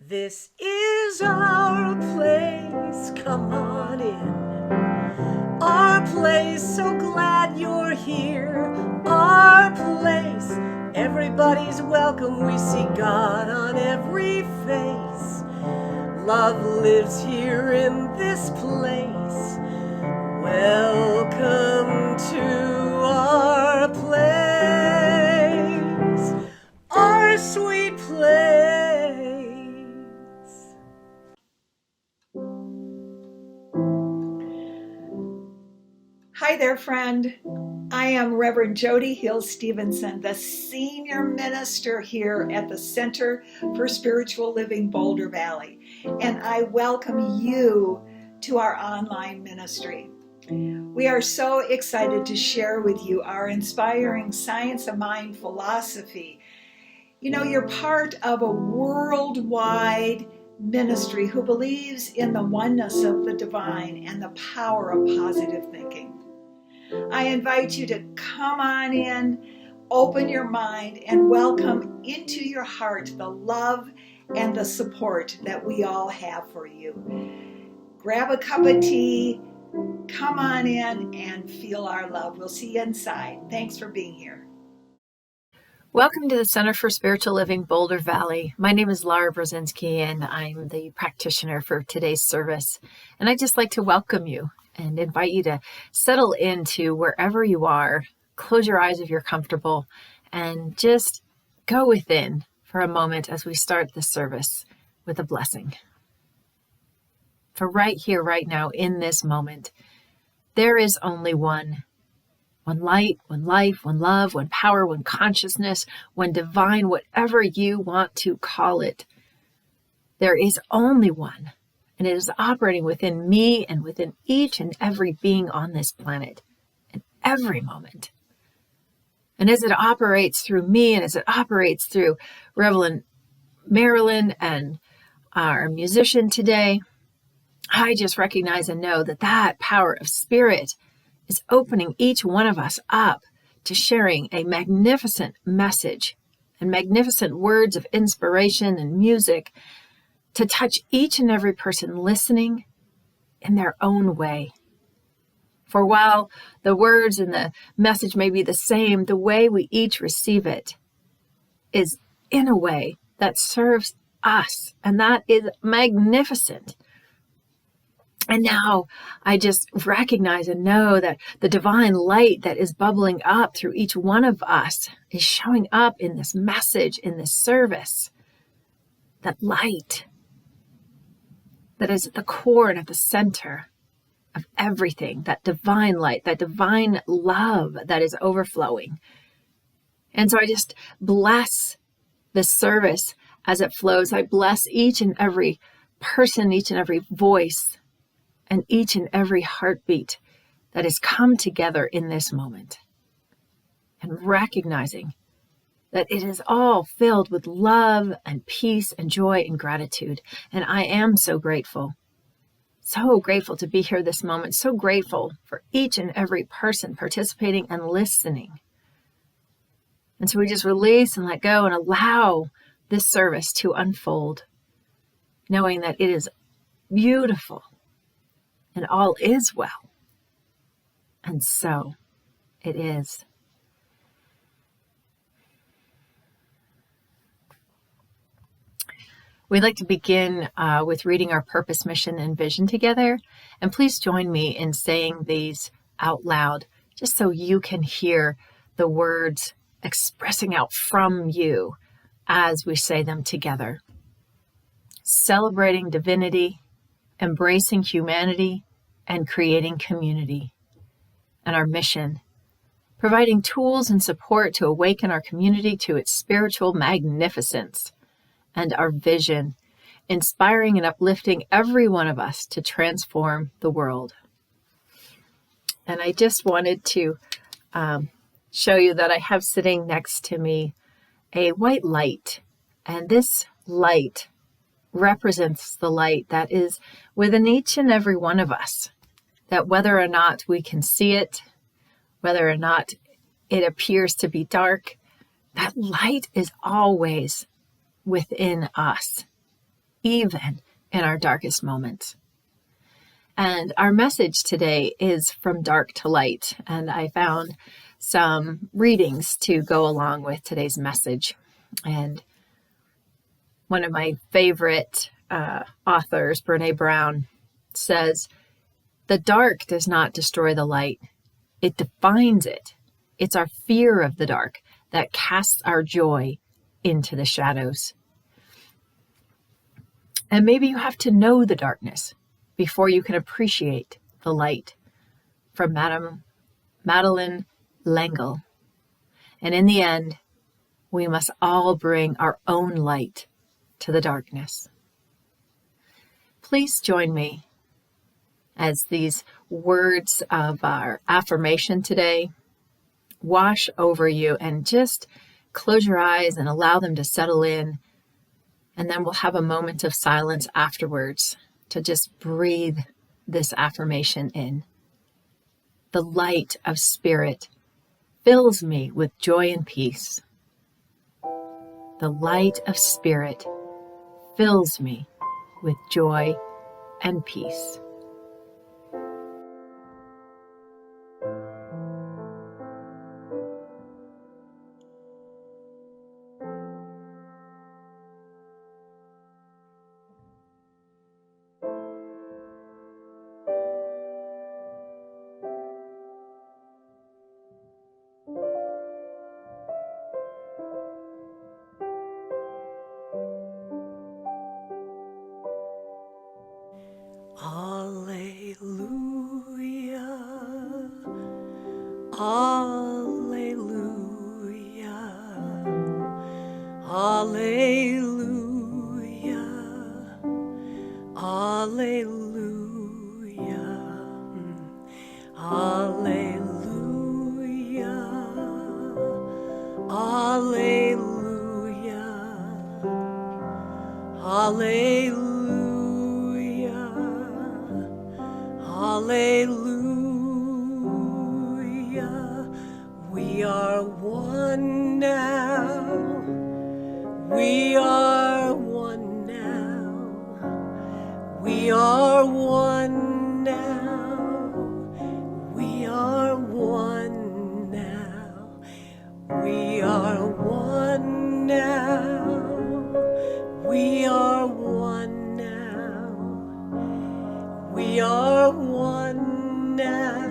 This is our place, come on in. Our place, so glad you're here. Our place, everybody's welcome. We see God on every face. Love lives here in this place. Welcome to our place, our sweet place. Hi there, friend. I am Reverend Jody Stevenson, the senior minister here at the Center for Spiritual Living Boulder Valley, and I welcome you to our online ministry. We are so excited to share with you our inspiring science of mind philosophy. You know, you're part of a worldwide ministry who believes in the oneness of the divine and the power of positive thinking. I invite you to come on in, open your mind, and welcome into your heart the love and the support that we all have for you. Grab a cup of tea, come on in, and feel our love. We'll see you inside. Thanks for being here. Welcome to the Center for Spiritual Living Boulder Valley. My name is Laura Brzezinski, and I'm the practitioner for today's service. And I'd just like to welcome you and invite you to settle into wherever you are. Close your eyes if you're comfortable, and just go within for a moment as we start the service with a blessing. For right here, right now, in this moment, there is only one light, one life, one love, one power, one consciousness, one divine, whatever you want to call it. There is only one, and it is operating within me and within each and every being on this planet in every moment. And as it operates through me, and as it operates through Reverend Marilyn and our musician today, I just recognize and know that that power of spirit is opening each one of us up to sharing a magnificent message and magnificent words of inspiration and music to touch each and every person listening in their own way. For while the words and the message may be the same, the way we each receive it is in a way that serves us, and that is magnificent. And now I just recognize and know that the divine light that is bubbling up through each one of us is showing up in this message, in this service. That light that is at the core and at the center of everything, that divine light, that divine love that is overflowing. And so I just bless this service as it flows. I bless each and every person, each and every voice, and each and every heartbeat that has come together in this moment, and recognizing that it is all filled with love and peace and joy and gratitude. And I am so grateful to be here this moment, so grateful for each and every person participating and listening. And so we just release and let go and allow this service to unfold, knowing that it is beautiful and all is well. And so it is. We'd like to begin with reading our purpose, mission, and vision together. And please join me in saying these out loud, just so you can hear the words expressing out from you as we say them together. Celebrating divinity, embracing humanity, and creating community. And our mission, providing tools and support to awaken our community to its spiritual magnificence. And our vision, inspiring and uplifting every one of us to transform the world. And I just wanted to show you that I have sitting next to me a white light. And this light represents the light that is within each and every one of us. That whether or not we can see it, whether or not it appears to be dark, that light is always within us. even in our darkest moments. And our message today is from dark to light. And I found some readings to go along with today's message. And one of my favorite authors, Brene Brown, says, "The dark does not destroy the light. It defines it. It's our fear of the dark that casts our joy into the shadows." And maybe you have to know the darkness before you can appreciate the light. From Madeleine L'Engle. And in the end, we must all bring our own light to the darkness. Please join me as these words of our affirmation today wash over you, and just close your eyes and allow them to settle in. And then we'll have a moment of silence afterwards to just breathe this affirmation in. The light of Spirit fills me with joy and peace. The light of Spirit fills me with joy and peace. Alleluia, alleluia, alleluia, alleluia, alleluia, alleluia, alleluia. Hallelujah, we are one now, we are one now, we are one now, we are one now, we are one now, we are one now, we are one now,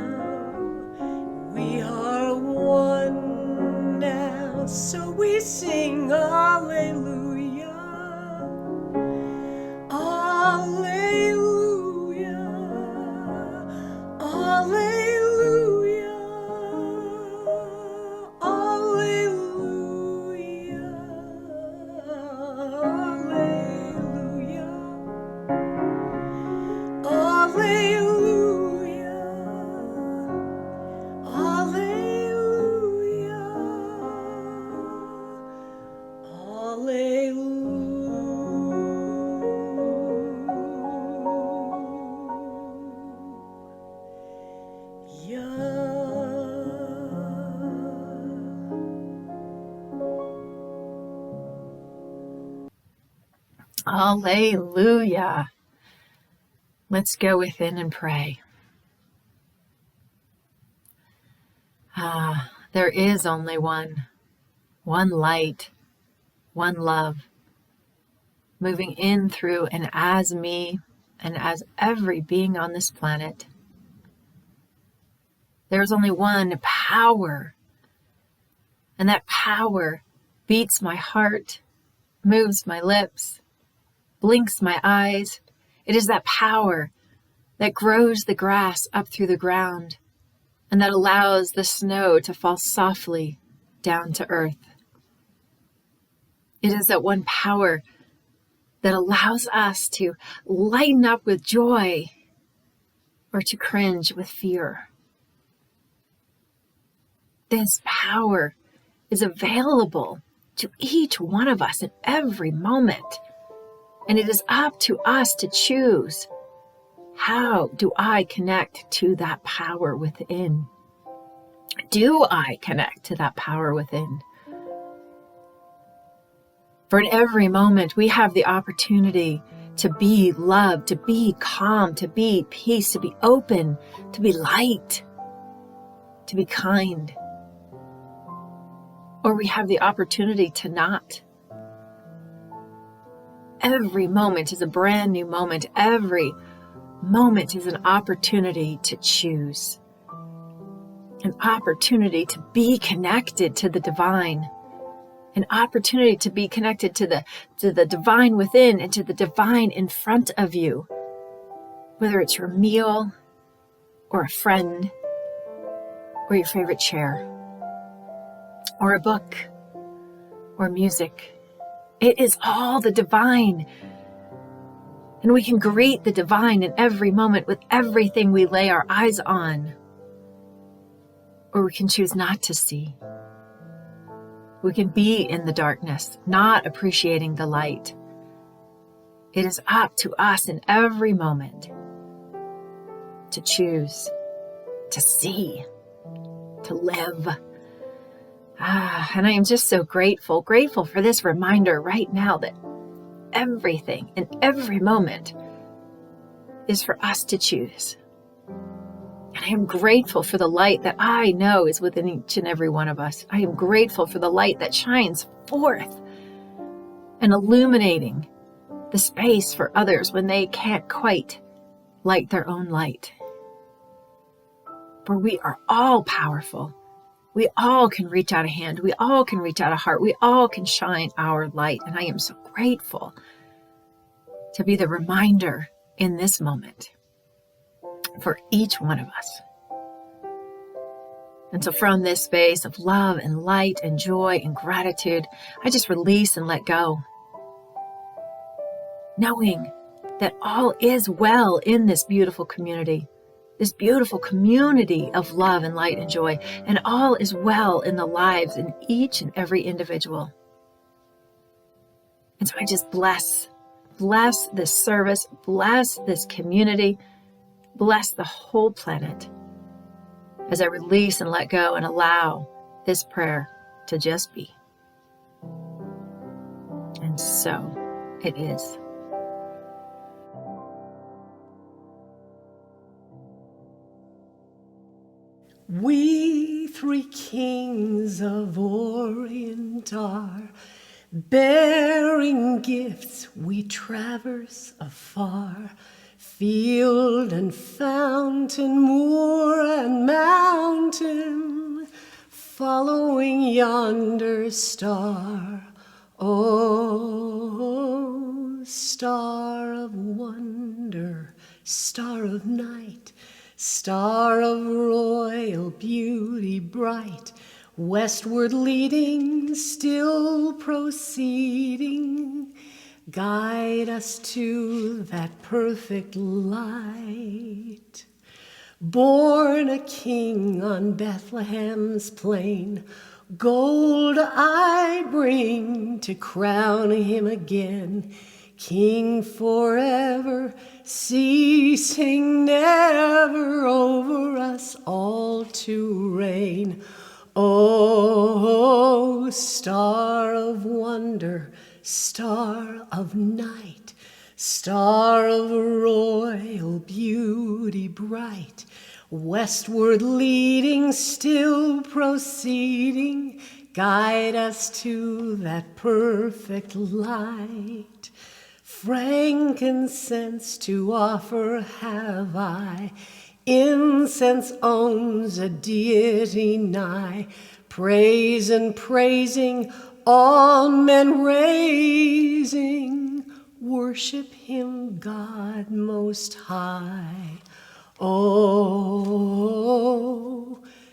we are one now. So we sing Alleluia, Alleluia, Alleluia, Alleluia, Alleluia, Alleluia, Alleluia, Hallelujah. Let's go within and pray. There is only one light, one love, moving in, through, and as me, and as every being on this planet. There's only one power, and that power beats my heart, moves my lips, blinks my eyes. It is that power that grows the grass up through the ground, and that allows the snow to fall softly down to earth. It is that one power that allows us to lighten up with joy or to cringe with fear. This power is available to each one of us in every moment, and it is up to us to choose. How do I connect to that power within? Do I connect to that power within? For in every moment, we have the opportunity to be love, to be calm, to be peace, to be open, to be light, to be kind. Or we have the opportunity to not. Every moment is a brand new moment. Every moment is an opportunity to choose, an opportunity to be connected to the divine, an opportunity to be connected to the divine within and to the divine in front of you, whether it's your meal or a friend or your favorite chair or a book or music. It is all the divine. And we can greet the divine in every moment with everything we lay our eyes on. Or we can choose not to see. We can be in the darkness, not appreciating the light. It is up to us in every moment to choose, to see, to live. And I am just so grateful for this reminder right now that everything in every moment is for us to choose. And I am grateful for the light that I know is within each and every one of us. I am grateful for the light that shines forth and illuminating the space for others when they can't quite light their own light. For we are all powerful. We all can reach out a hand. We all can reach out a heart. We all can shine our light. And I am so grateful to be the reminder in this moment for each one of us. And so from this space of love and light and joy and gratitude, I just release and let go, knowing that all is well in this beautiful community of love and light and joy, and all is well in the lives in each and every individual. And so I just bless this service, bless this community, bless the whole planet as I release and let go and allow this prayer to just be. And so it is. We three kings of Orient are bearing gifts we traverse afar, field and fountain, moor and mountain, following yonder star. Oh, star of wonder, star of night, star of royal beauty bright, westward leading, still proceeding, guide us to that perfect light. Born a king on Bethlehem's plain, gold I bring to crown him again, King forever, ceasing never over us all to reign. Oh, star of wonder, star of night, star of royal beauty bright, westward leading, still proceeding, guide us to that perfect light. Frankincense to offer have I, incense owns a deity nigh, praise and praising, all men raising, worship him, God most high. Oh,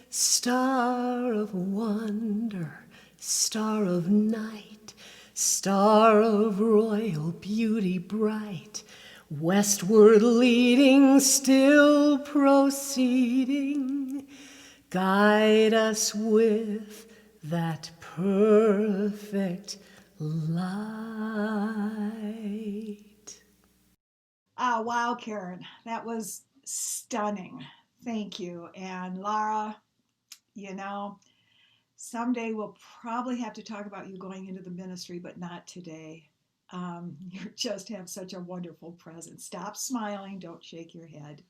star of wonder, star of night, star of royal beauty bright, westward leading, still proceeding, guide us with that perfect light. Wow, Karen, that was stunning. Thank you. And Lara, you know, Someday we'll probably have to talk about you going into the ministry, but not today. You just have such a wonderful presence. Stop smiling. Don't shake your head.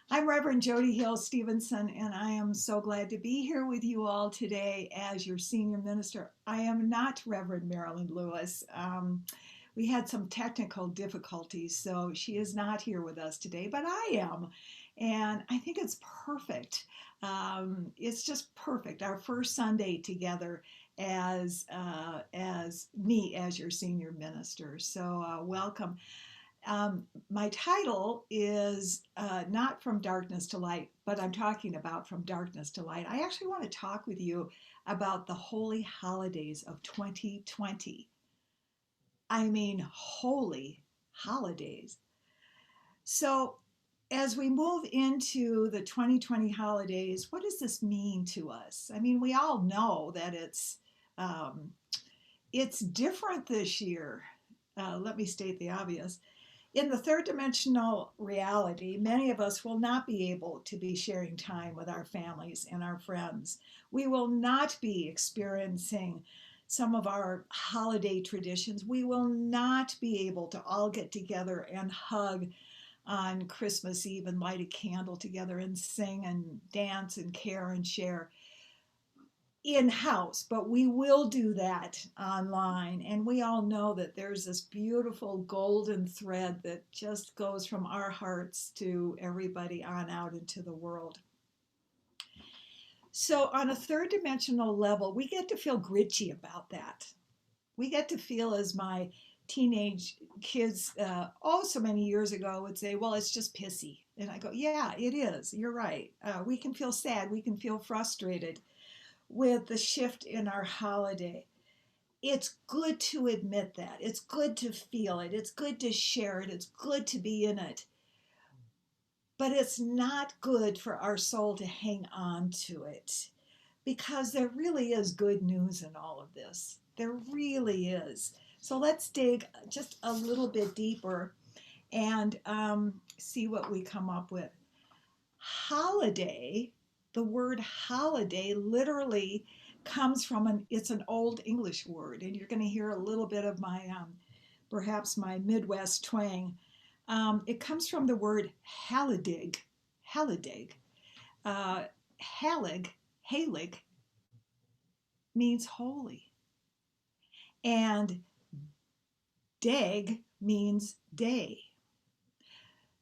I'm Reverend Jody Hill Stevenson, and I am so glad to be here with you all today as your senior minister. I am not Reverend Marilyn Lewis. We had some technical difficulties, so she is not here with us today, but I am. And I think it's perfect. It's just perfect. Our first Sunday together as me as your senior minister. So welcome. My title is not From Darkness to Light, but I'm talking about From Darkness to Light. I actually want to talk with you about the holy holidays of 2020. I mean, holy holidays. So, as we move into the 2020 holidays, what does this mean to us? I mean, we all know that it's different this year. Let me state the obvious. In the third dimensional reality, many of us will not be able to be sharing time with our families and our friends. We will not be experiencing some of our holiday traditions. We will not be able to all get together and hug on Christmas Eve and light a candle together and sing and dance and care and share in-house, but we will do that online. And we all know that there's this beautiful golden thread that just goes from our hearts to everybody on out into the world. So on a third dimensional level, we get to feel gritchy about that. We get to feel, as my teenage kids so many years ago would say, well, it's just pissy. And I go, yeah, it is. You're right. We can feel sad. We can feel frustrated with the shift in our holiday. It's good to admit that. It's good to feel it. It's good to share it. It's good to be in it. But it's not good for our soul to hang on to it, because there really is good news in all of this. There really is. So let's dig just a little bit deeper and see what we come up with. Holiday, the word holiday literally comes from it's an old English word, and you're going to hear a little bit of my perhaps my Midwest twang. It comes from the word haladig. Haladig. Halig means holy, and dag means day.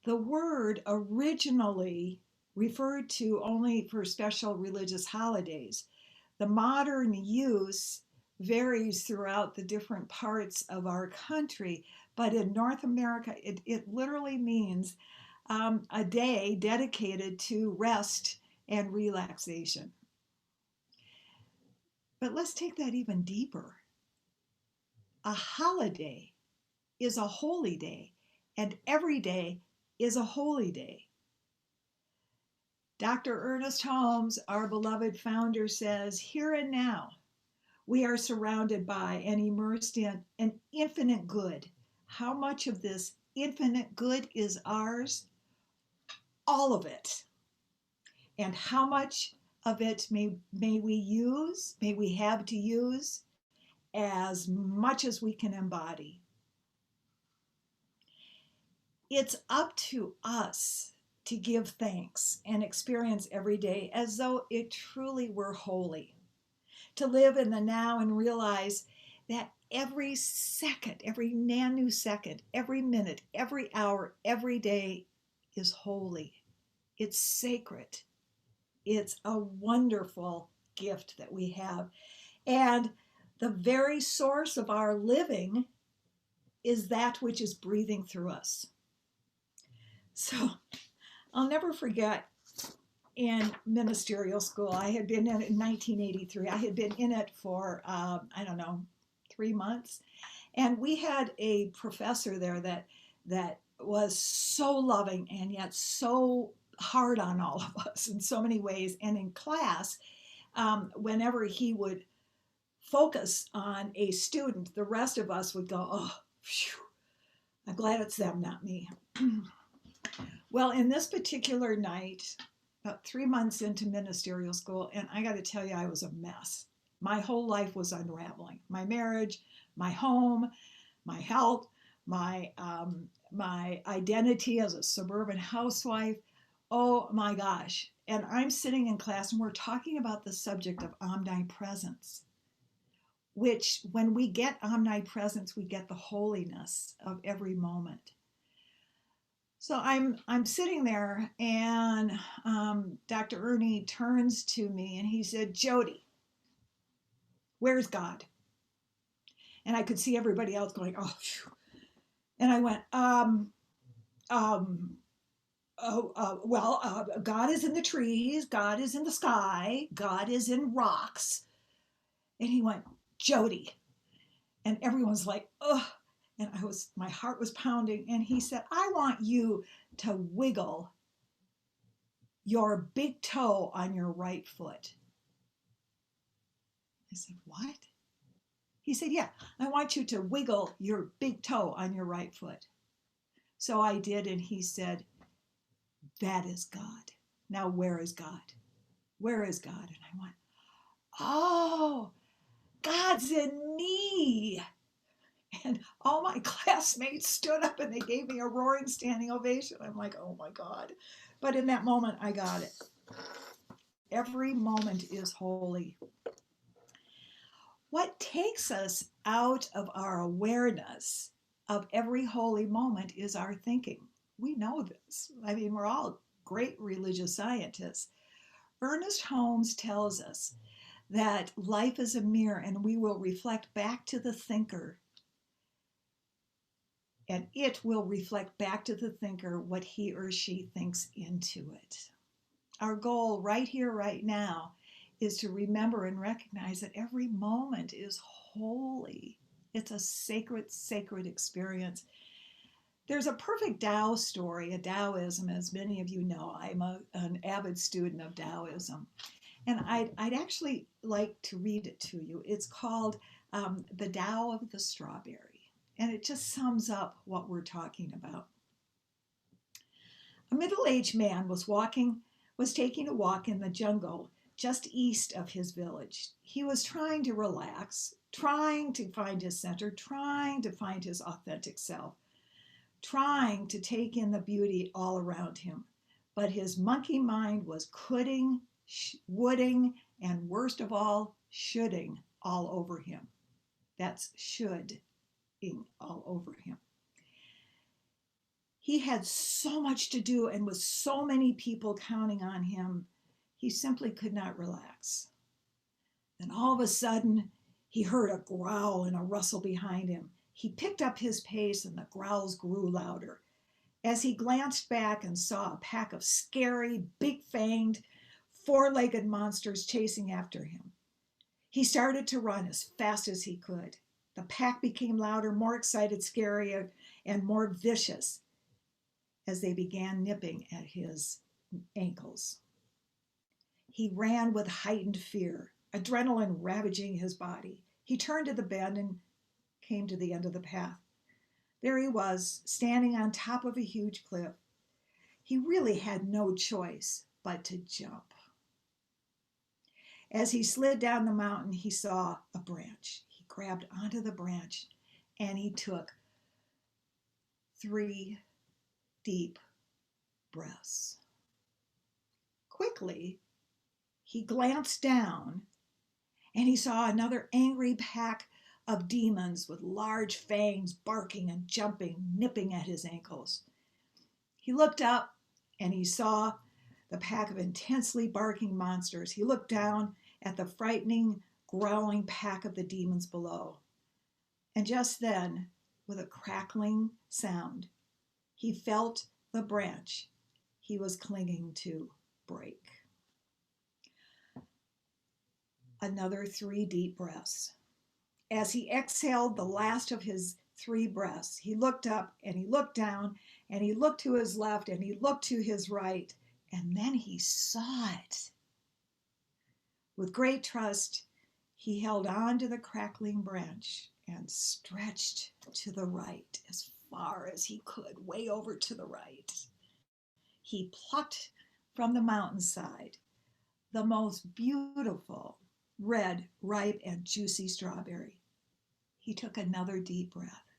The word originally referred to only for special religious holidays. The modern use varies throughout the different parts of our country, but in North America, it literally means a day dedicated to rest and relaxation. But let's take that even deeper. A holiday is a holy day, and every day is a holy day. Dr. Ernest Holmes, our beloved founder, says, here and now, we are surrounded by and immersed in an infinite good. How much of this infinite good is ours? All of it. And how much of it may we have to use? As much as we can embody. It's up to us to give thanks and experience every day as though it truly were holy. To live in the now and realize that every second, every nanosecond, every minute, every hour, every day is holy. It's sacred. It's a wonderful gift that we have. And the very source of our living is that which is breathing through us. So I'll never forget, in ministerial school, I had been in 1983. I had been in it for, 3 months. And we had a professor there that was so loving and yet so hard on all of us in so many ways. And in class, whenever he would focus on a student, the rest of us would go, oh, phew, I'm glad it's them, not me. Well, in this particular night, about 3 months into ministerial school, and I got to tell you, I was a mess. My whole life was unraveling. My marriage, my home, my health, my identity as a suburban housewife. Oh my gosh. And I'm sitting in class and we're talking about the subject of omnipresence, which when we get omnipresence, we get the holiness of every moment. So I'm sitting there and Dr. Ernie turns to me and he said, Jody, where's God? And I could see everybody else going, oh, phew. And I went, God is in the trees, God is in the sky, God is in rocks. And he went, Jody. And everyone's like, ugh. And my heart was pounding. And he said, I want you to wiggle your big toe on your right foot. I said, what? He said, yeah, I want you to wiggle your big toe on your right foot. So I did. And he said, that is God. Now, where is God? Where is God? And I went, oh, God's in me. And all my classmates stood up and they gave me a roaring standing ovation. I'm like, oh my God. But in that moment, I got it. Every moment is holy. What takes us out of our awareness of every holy moment is our thinking. We know this. I mean, we're all great religious scientists. Ernest Holmes tells us that life is a mirror and we will reflect back to the thinker, and it will reflect back to the thinker what he or she thinks into it. Our goal right here, right now, is to remember and recognize that every moment is holy. It's a sacred, sacred experience. There's a perfect Tao story, a Taoism, as many of you know. I'm an avid student of Taoism. And I'd actually like to read it to you. It's called The Tao of the Strawberry. And it just sums up what we're talking about. A middle-aged man was taking a walk in the jungle just east of his village. He was trying to relax, trying to find his center, trying to find his authentic self, trying to take in the beauty all around him. But his monkey mind was coulding, wooding, and worst of all, shoulding all over him. That's shoulding all over him. He had so much to do, and with so many people counting on him, he simply could not relax. Then all of a sudden, he heard a growl and a rustle behind him. He picked up his pace and the growls grew louder. As he glanced back and saw a pack of scary, big-fanged, four-legged monsters chasing after him, he started to run as fast as he could. The pack became louder, more excited, scarier, and more vicious as they began nipping at his ankles. He ran with heightened fear, adrenaline ravaging his body. He turned to the bend and came to the end of the path. There he was, standing on top of a huge cliff. He really had no choice but to jump. As he slid down the mountain, he saw a branch. He grabbed onto the branch and he took 3 deep breaths. Quickly, he glanced down and he saw another angry pack of demons with large fangs barking and jumping, nipping at his ankles. He looked up and he saw the pack of intensely barking monsters. He looked down at the frightening, growling pack of the demons below. And just then, with a crackling sound, he felt the branch he was clinging to break. Another 3 deep breaths. As he exhaled the last of his 3 breaths, he looked up and he looked down and he looked to his left and he looked to his right, and then he saw it. With great trust, he held on to the crackling branch and stretched to the right as far as he could, way over to the right. He plucked from the mountainside the most beautiful red, ripe, and juicy strawberry. He took another deep breath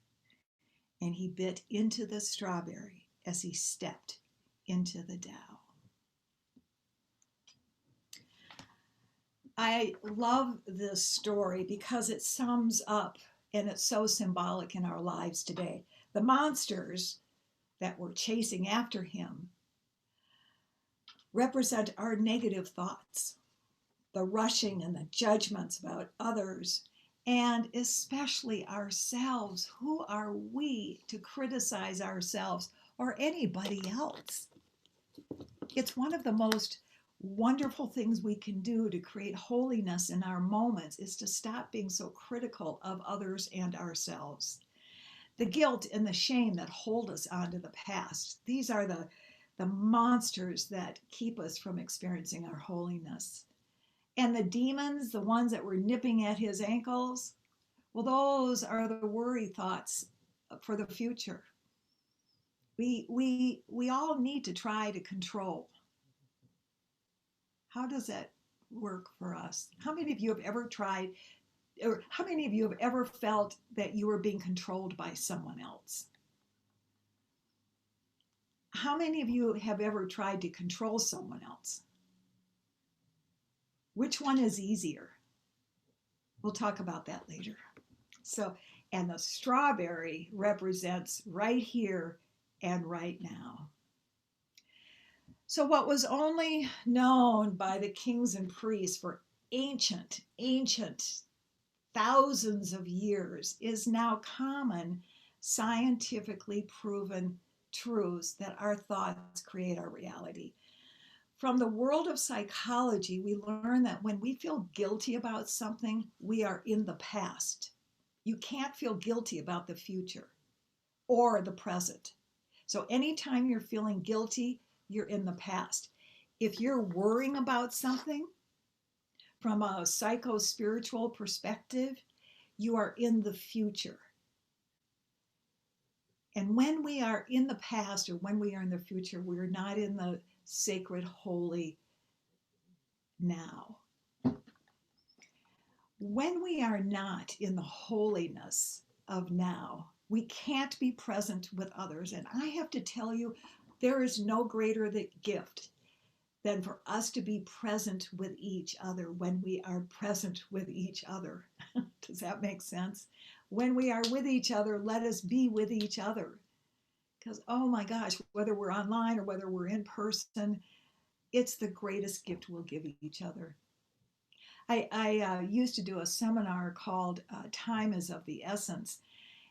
and he bit into the strawberry as he stepped into the Tao. I love this story because it sums up, and it's so symbolic in our lives today. The monsters that were chasing after him represent our negative thoughts, the rushing and the judgments about others, and especially ourselves. Who are we to criticize ourselves or anybody else? It's one of the most wonderful things we can do to create holiness in our moments is to stop being so critical of others and ourselves. The guilt and the shame that hold us onto the past, these are the monsters that keep us from experiencing our holiness. And the demons, the ones that were nipping at his ankles, well, those are the worry thoughts for the future. We all need to try to control. How does that work for us? How many of you have ever tried, or how many of you have ever felt that you were being controlled by someone else? How many of you have ever tried to control someone else? Which one is easier? We'll talk about that later. So, and the strawberry represents right here and right now. So, what was only known by the kings and priests for ancient thousands of years is now common, scientifically proven truths that our thoughts create our reality. From the world of psychology, we learn that when we feel guilty about something, we are in the past. You can't feel guilty about the future or the present. So anytime you're feeling guilty, you're in the past. If you're worrying about something from a psycho-spiritual perspective, you are in the future. And when we are in the past or when we are in the future, we're not in the sacred, holy now. When we are not in the holiness of now, we can't be present with others. And I have to tell you, there is no greater gift than for us to be present with each other when we are present with each other. Does that make sense? When we are with each other, let us be with each other. Because, oh my gosh, whether we're online or whether we're in person, it's the greatest gift we'll give each other. I used to do a seminar called Time is of the Essence,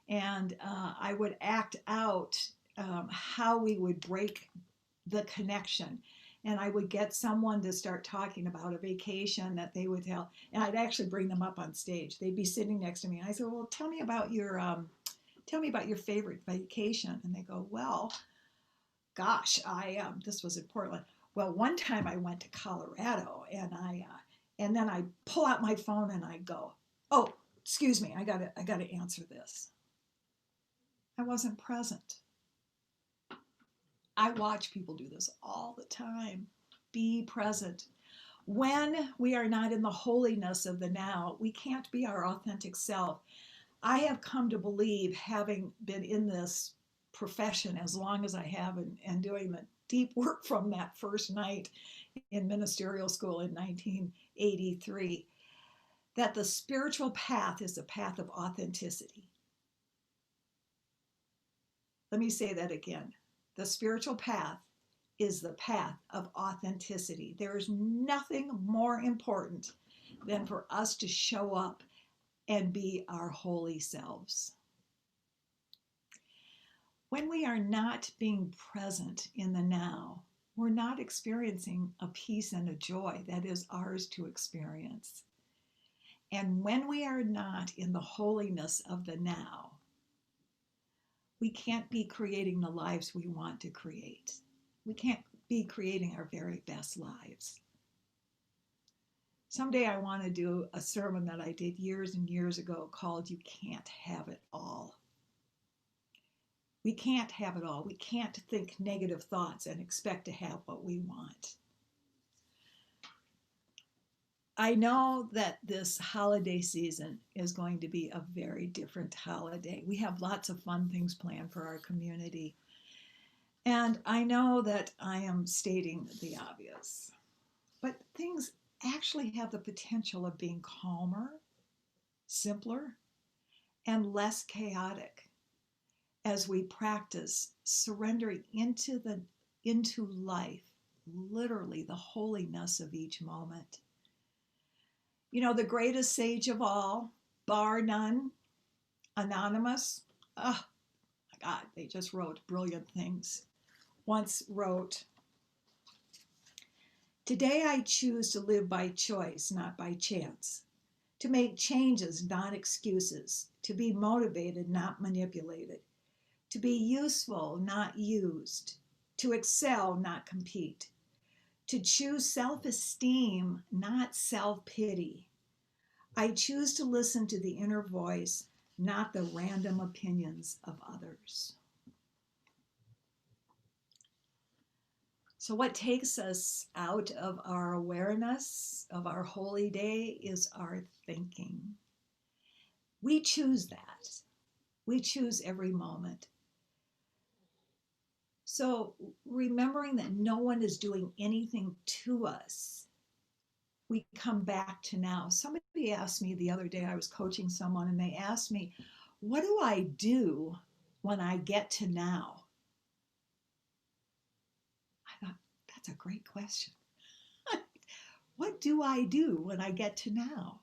and I would act out how we would break the connection. And I would get someone to start talking about a vacation that they would tell, and I'd actually bring them up on stage. They'd be sitting next to me, and I said, "Well, tell me about your favorite vacation." And they go, "Well, gosh, this was in Portland. Well, one time I went to Colorado, and then I pull out my phone and I go, oh, excuse me, I gotta answer this. I wasn't present. I watch people do this all the time. Be present. When we are not in the holiness of the now, we can't be our authentic self. I have come to believe, having been in this profession as long as I have and doing the deep work from that first night in ministerial school in 1983, that the spiritual path is a path of authenticity. Let me say that again. The spiritual path is the path of authenticity. There is nothing more important than for us to show up and be our holy selves. When we are not being present in the now, we're not experiencing a peace and a joy that is ours to experience. And when we are not in the holiness of the now, we can't be creating the lives we want to create. We can't be creating our very best lives. Someday I want to do a sermon that I did years and years ago called You Can't Have It All. We can't have it all. We can't think negative thoughts and expect to have what we want. I know that this holiday season is going to be a very different holiday. We have lots of fun things planned for our community. And I know that I am stating the obvious, but things actually have the potential of being calmer, simpler, and less chaotic as we practice surrendering into life, literally the holiness of each moment. You know, the greatest sage of all, bar none, Anonymous, oh my God, they just wrote brilliant things. Once wrote, "Today I choose to live by choice, not by chance, to make changes, not excuses, to be motivated, not manipulated, to be useful, not used, to excel, not compete, to choose self-esteem, not self-pity. I choose to listen to the inner voice, not the random opinions of others." So what takes us out of our awareness of our holy day is our thinking. We choose that. We choose every moment. So remembering that no one is doing anything to us, we come back to now. Somebody asked me the other day, I was coaching someone, and they asked me, what do I do when I get to now? I thought, that's a great question. What do I do when I get to now?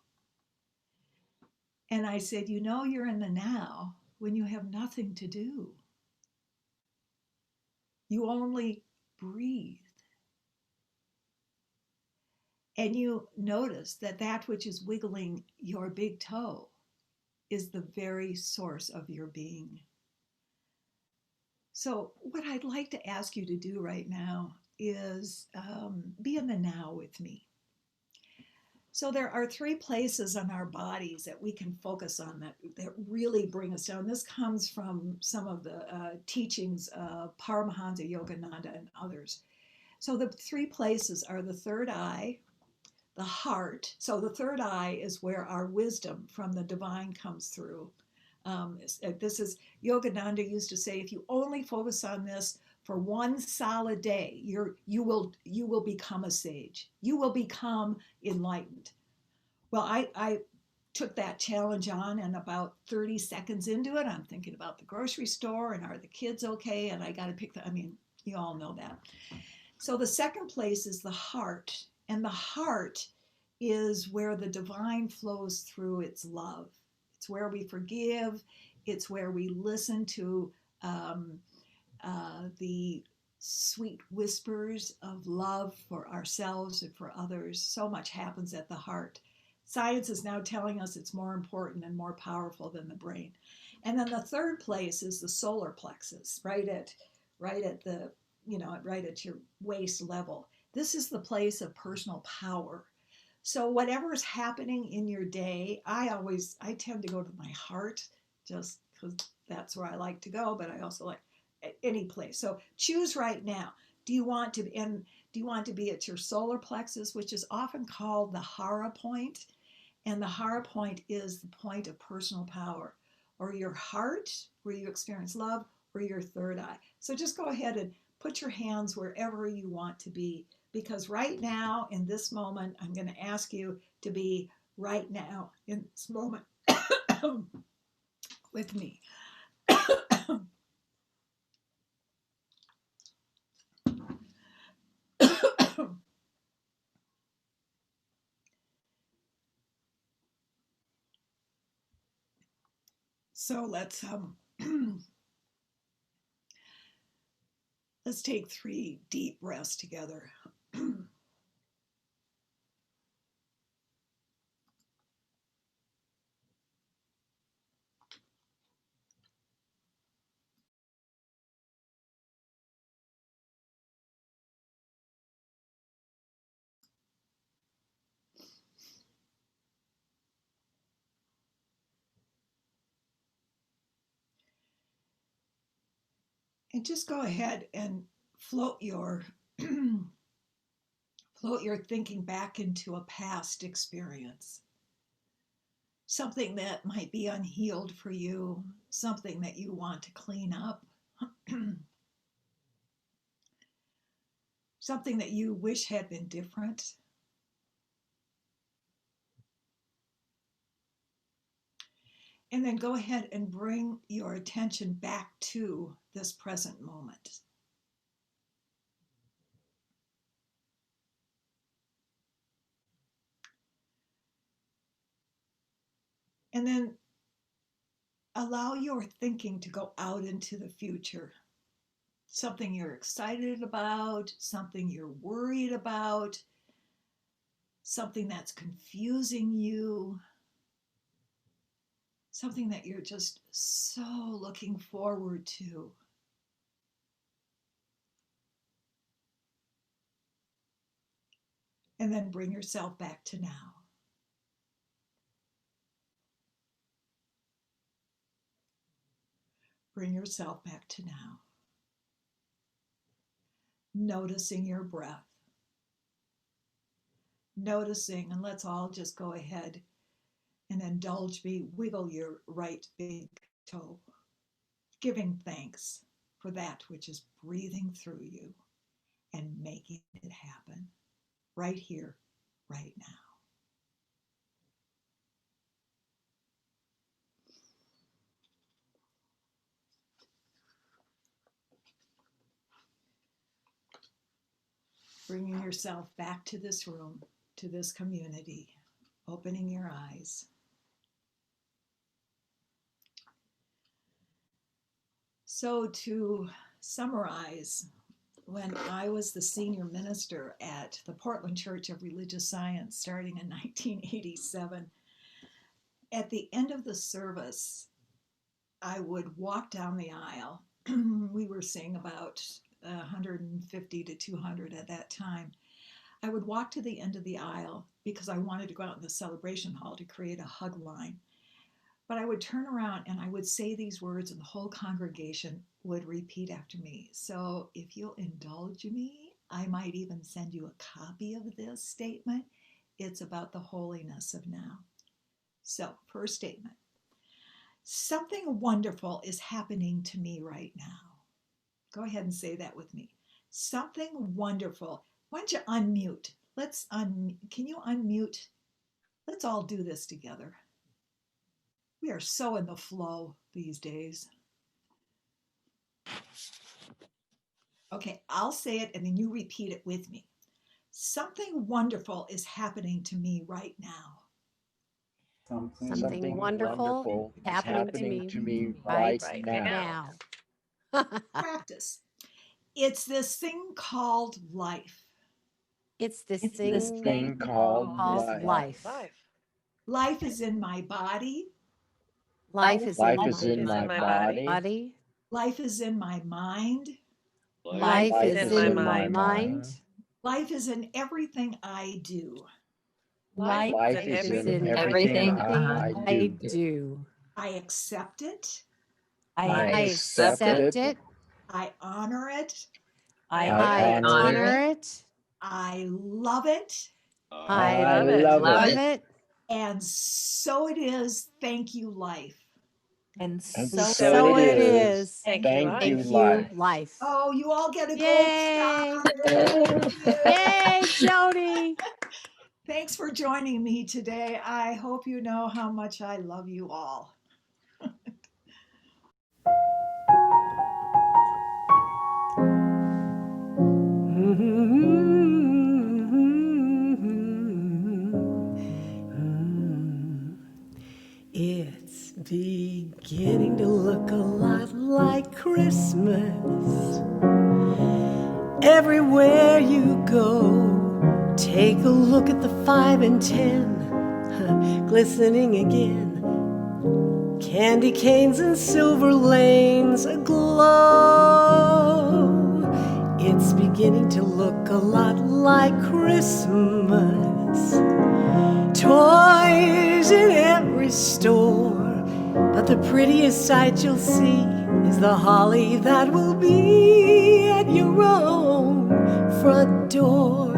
And I said, you know, you're in the now when you have nothing to do. You only breathe. And you notice that that which is wiggling your big toe is the very source of your being. So what I'd like to ask you to do right now is be in the now with me. So there are 3 places on our bodies that we can focus on that really bring us down. This comes from some of the teachings of Paramahansa Yogananda and others. So the 3 places are the third eye, the heart. So the third eye is where our wisdom from the divine comes through. This is, Yogananda used to say, if you only focus on this for one solid day, you will become a sage. You will become enlightened. Well, I took that challenge on, and about 30 seconds into it, I'm thinking about the grocery store and are the kids okay? And I got to pick you all know that. So the second place is the heart, and the heart is where the divine flows through its love. It's where we forgive. It's where we listen to the sweet whispers of love for ourselves and for others. So much happens at the heart. Science is now telling us it's more important and more powerful than the brain. And then the third place is the solar plexus, right at the, right at your waist level. This is the place of personal power. So whatever is happening in your day, I tend to go to my heart just because that's where I like to go, but I also like any place. So choose right now. Do you want to be at your solar plexus, which is often called the Hara point? And the Hara point is the point of personal power, or your heart, where you experience love, or your third eye. So just go ahead and put your hands wherever you want to be, because right now, in this moment, I'm going to ask you to be right now in this moment with me. So let's take 3 deep breaths together. And just go ahead and float your float your thinking back into a past experience. Something that might be unhealed for you, something that you want to clean up, something that you wish had been different. And then go ahead and bring your attention back to this present moment. And then allow your thinking to go out into the future. Something you're excited about, something you're worried about, something that's confusing you, something that you're just so looking forward to. And then bring yourself back to now. Bring yourself back to now. Noticing your breath. Noticing, and let's all just go ahead and indulge me, wiggle your right big toe, giving thanks for that which is breathing through you and making it happen right here, right now. Bringing yourself back to this room, to this community, opening your eyes. So to summarize, when I was the senior minister at the Portland Church of Religious Science starting in 1987, at the end of the service, I would walk down the aisle. We were seeing about 150 to 200 at that time. I would walk to the end of the aisle because I wanted to go out in the celebration hall to create a hug line. But I would turn around and I would say these words and the whole congregation would repeat after me. So if you'll indulge me, I might even send you a copy of this statement. It's about the holiness of now. So, first statement. Something wonderful is happening to me right now. Go ahead and say that with me. Something wonderful. Why don't you unmute? Can you unmute? Let's all do this together. We are so in the flow these days. Okay, I'll say it and then you repeat it with me. Something wonderful is happening to me right now. Something wonderful is happening to me right now. Practice. It's this thing called life. It's this thing called life. Life is in my body. Life is in my body. Life is in my mind. Life is in my mind. Life is in everything I do. Life is in everything I do. I accept it. I accept it. I honor it. I honor it. I love it. I love it. And so it is. Thank you, life. And so it is. Thank you, life. Oh, you all get a Yay! gold star. Yay, Jody! Thanks for joining me today. I hope you know how much I love you all. It's beginning to look a lot like Christmas. Everywhere you go, take a look at the 5 and 10, glistening again. Candy canes and silver lanes aglow. It's beginning to look a lot like Christmas. Toys in every store, but But the prettiest sight you'll see is the holly that will be at your own front door.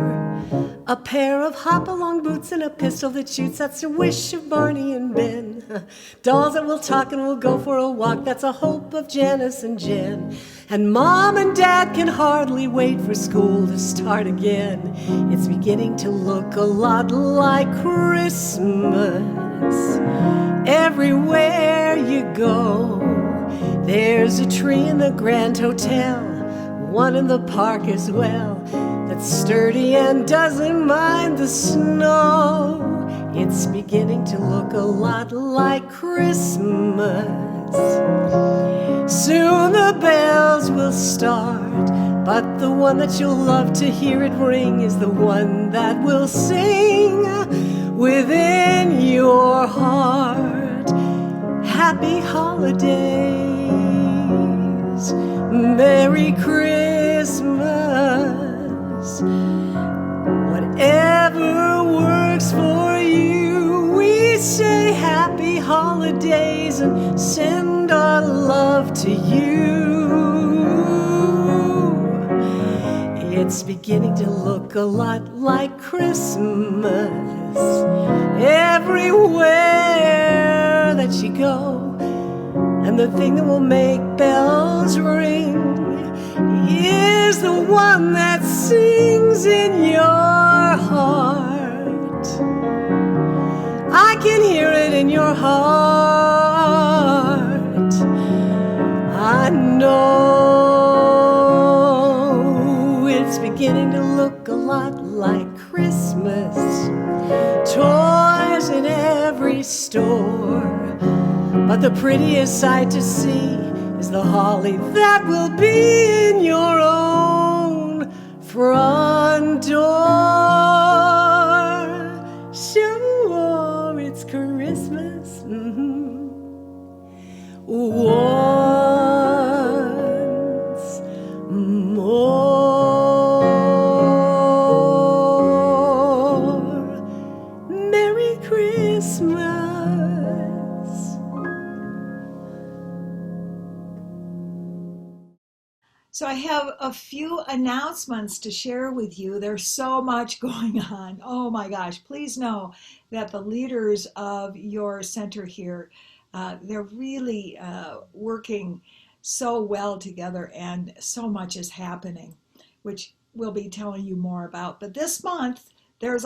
A pair of hop-along boots and a pistol that shoots, that's a wish of Barney and Ben. Dolls that will talk and will go for a walk, that's a hope of Janice and Jen. And Mom and Dad can hardly wait for school to start again. It's beginning to look a lot like Christmas. Everywhere you go, there's a tree in the Grand Hotel, one in the park as well, that's sturdy and doesn't mind the snow. It's beginning to look a lot like Christmas. Soon the bells will start, but the one that you'll love to hear it ring is the one that will sing within your heart. Happy holidays, Merry Christmas. Whatever works for you, we say happy holidays and send our love to you. It's beginning to look a lot like Christmas everywhere that you go. And the thing that will make bells ring is the one that sings in your heart. I can hear it in your heart. I know it's beginning to look a lot like Christmas. Toys in every store, but the prettiest sight to see is the holly that will be in your own front door. Sure, it's Christmas. Once more. Merry Christmas. So I have a few announcements to share with you. There's so much going on. Oh my gosh, please know that the leaders of your center here, they're really working so well together, and so much is happening, which we'll be telling you more about. But this month, there is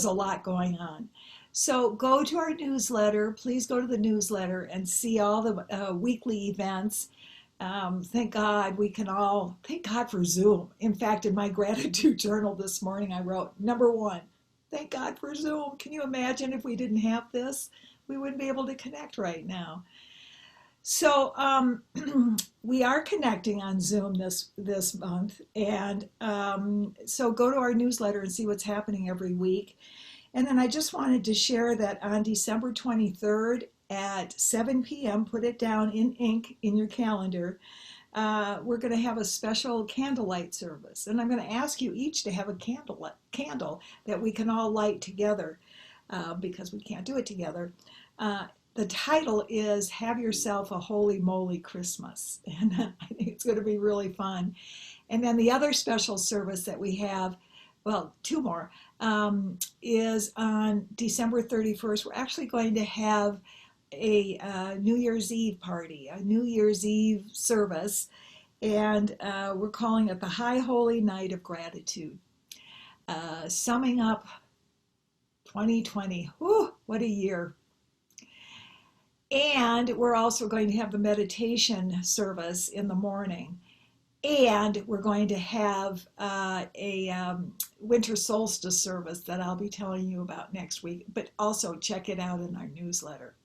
a lot going on. So go to our newsletter. Please go to the newsletter and see all the weekly events. Thank God thank God for Zoom. In fact, in my gratitude journal this morning, I wrote, number one, thank God for Zoom. Can you imagine if we didn't have this? We wouldn't be able to connect right now. So we are connecting on Zoom this month. And so go to our newsletter and see what's happening every week. And then I just wanted to share that on December 23rd, at 7 p.m., put it down in ink in your calendar, we're going to have a special candlelight service. And I'm going to ask you each to have a candle that we can all light together, because we can't do it together. The title is Have Yourself a Holy Moly Christmas. And I think it's going to be really fun. And then the other special service that we have, well, two more, is on December 31st. We're actually going to have a New Year's Eve party, a New Year's Eve service, and we're calling it the High Holy Night of Gratitude, summing up 2020. Whew, what a year. And we're also going to have the meditation service in the morning, and we're going to have a winter solstice service that I'll be telling you about next week, but also check it out in our newsletter.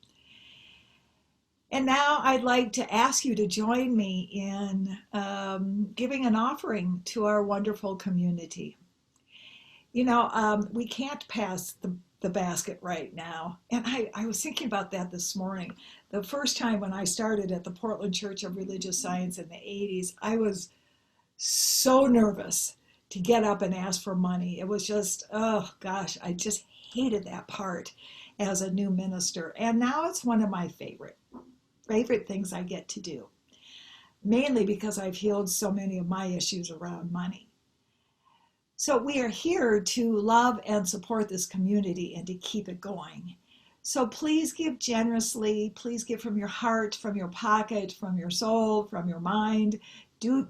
And now I'd like to ask you to join me in giving an offering to our wonderful community. You know, we can't pass the basket right now. And I was thinking about that this morning. The first time when I started at the Portland Church of Religious Science in the 80s, I was so nervous to get up and ask for money. It was just, oh gosh, I just hated that part as a new minister. And now it's one of my favorite. favorite things I get to do, mainly because I've healed so many of my issues around money. So we are here to love and support this community and to keep it going. So please give generously. Please give from your heart, from your pocket, from your soul, from your mind.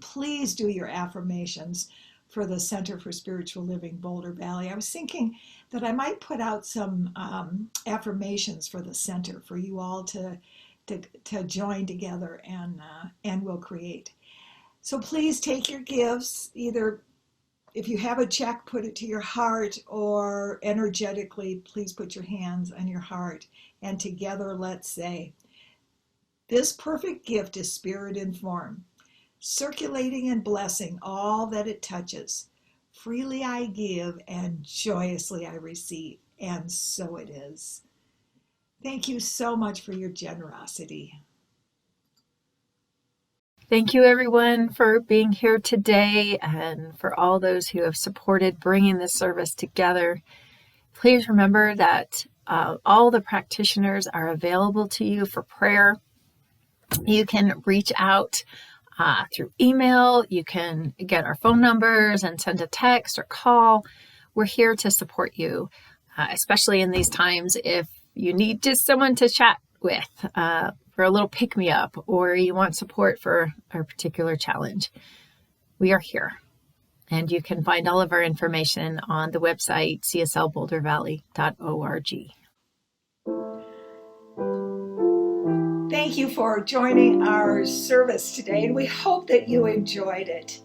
Please do your affirmations for the Center for Spiritual Living Boulder Valley. I was thinking that I might put out some affirmations for the center for you all to join together and we'll create. So please take your gifts, either if you have a check, put it to your heart, or energetically, please put your hands on your heart. And together, let's say, this perfect gift is spirit in form, circulating and blessing all that it touches. Freely I give and joyously I receive. And so it is. Thank you so much for your generosity. Thank you, everyone, for being here today and for all those who have supported bringing this service together. Please remember that all the practitioners are available to you for prayer. You can reach out through email. You can get our phone numbers and send a text or call. We're here to support you, especially in these times. If you need just someone to chat with for a little pick-me-up, or you want support for a particular challenge, we are here. And you can find all of our information on the website, cslbouldervalley.org. Thank you for joining our service today, and we hope that you enjoyed it.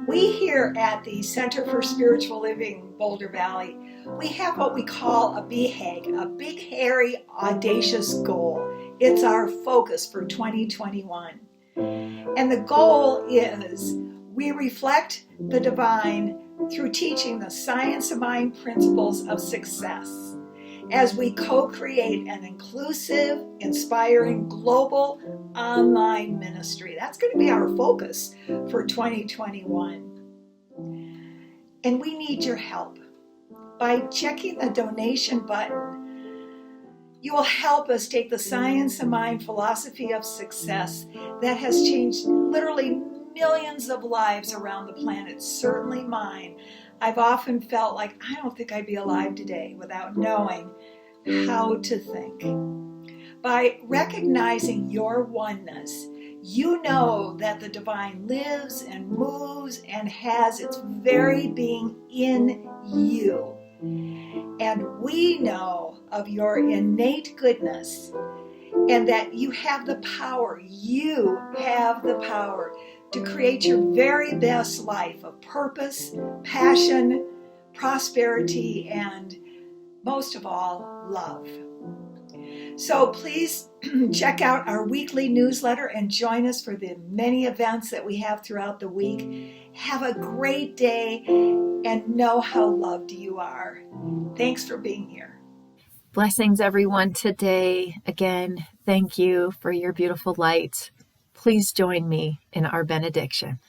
We here at the Center for Spiritual Living Boulder Valley, we have what we call a BHAG, a big, hairy, audacious goal. It's our focus for 2021. And the goal is we reflect the divine through teaching the science of mind principles of success as we co-create an inclusive, inspiring, global online ministry. That's going to be our focus for 2021. And we need your help. By checking the donation button, you will help us take the science of mind philosophy of success that has changed literally millions of lives around the planet, certainly mine. I've often felt like I don't think I'd be alive today without knowing how to think. By recognizing your oneness, you know that the divine lives and moves and has its very being in you. And we know of your innate goodness and that you have the power to create your very best life of purpose, passion, prosperity, and most of all, love. So please check out our weekly newsletter and join us for the many events that we have throughout the week. Have a great day and know how loved you are. Thanks for being here. Blessings, everyone, today. Again, thank you for your beautiful light. Please join me in our benediction.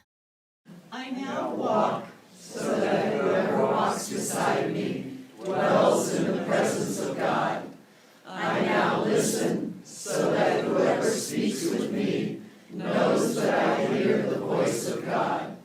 I now walk so that whoever walks beside me dwells in the presence of God. I now listen so that whoever speaks with me knows that I hear the voice of God.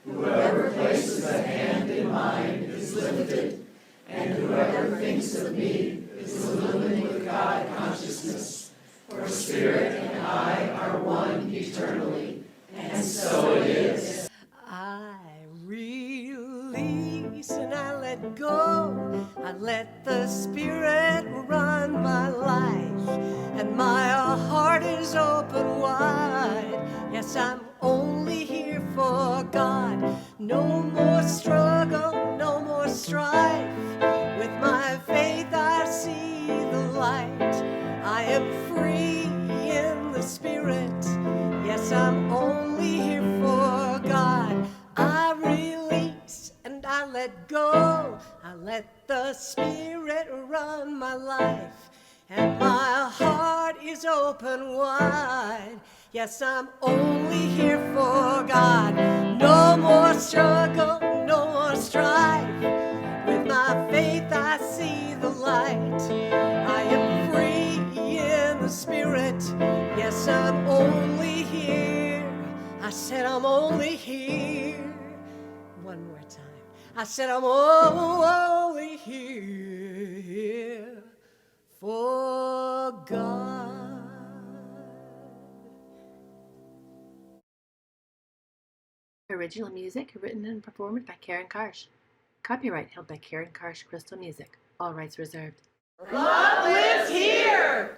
Whoever places a hand in mine is lifted, and whoever thinks of me is illumined with God consciousness. For Spirit and I are one eternally, and so it is. I release and I let go. I let the Spirit run my life, and my heart is open wide. Yes, I'm only here for God. No more struggle, no more strife. With my faith I see the light. I am free in the Spirit. Yes, I'm only here for God. I release and I let go. I let the Spirit run my life, and my heart is open wide. Yes, I'm only here for God. No more struggle, no more strife. With my faith I see the light. I am free in the Spirit. Yes, said I'm only here. One more time. I said I'm only here for God. Original music written and performed by Karen Karsh. Copyright held by Karen Karsh Crystal Music. All rights reserved. Love lives here!